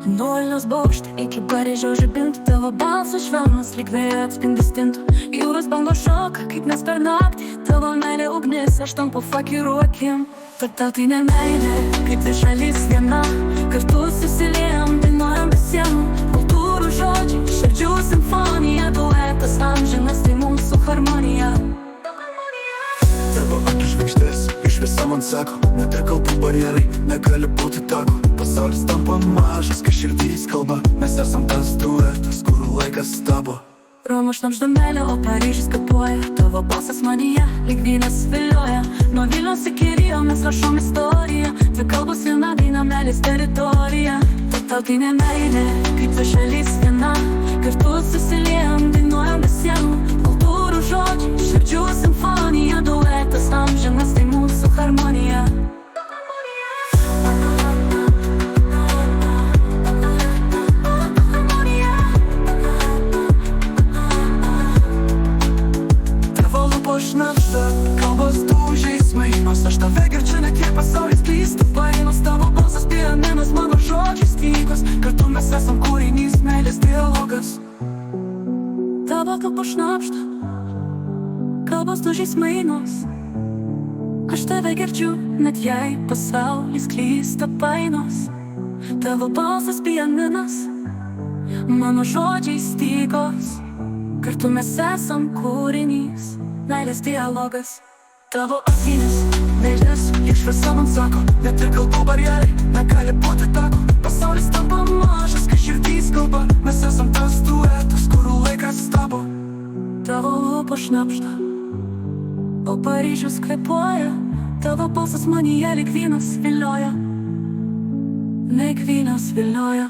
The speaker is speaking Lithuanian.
Nulinos bokštai iki Paryžiaus žibintų, tavo balsas švelnus lyg vėjo atspindi stintų. Jūros bangos šoka, kaip mes per naktį, tavo meilė ugnis, aš tampu fakirų akim. Tarptautinė meilė, kaip dvi šalys viena, kartu susiliejam, dainuojam be sienų. Kultūrų žodžiai, širdžių simfonija, duetas amžinas, tai mūsų harmonija. Tavo akis žvaigždės, iš viso man sako, net ir kalbų barjerai negali būti tako. Pasaulis tampa mažas, kai širdys kalba, mes esam tas duetas, kur laikas stabo. Roma šnabžda meilė, o Paryžius kapuoja, tavo balsas manyje, lyg vynas vilioja. Nuo Vilniaus iki Rio mes rašom istoriją, dvi kalbos viena daina, meilės teritorija. Tarptautinė meilė, kaip dvi šalys viena, kartu susiliejam, dainuojam be sienų. Kultūrų žodžiai, širdžių simfonija, duetas amžinas, tai mūsų harmonija. Šnabžda, kalbos dūžiai, nors aš tave girdžiu, net kiek pasaulis klysta paėmus. Tavo balsas pianinas, mano žodžiai stygos, kartu mes esam kūrinys, meilės dialogas. Tavo kalbos šnabžda, kalbos dūžiai smainos, aš tave girdžiu, net jei pasaulis klysta paėmus. Tavo balsas pianinas, mano žodžiai stygos, kartu mes esam kūrinys, meilės dialogas. Tavo akis, meilės, iš viso man sako, net ir kalbų barjerai negali būti tako. Pasaulis tampa mažas, kai širdys kalba, mes esam tas duetas, kur laikas stabo. Tavo lūpos šnabžda, o Paryžius kvėpuoja, tavo balsas manyje lyg vynas vilioja, lyg vynas vilioja.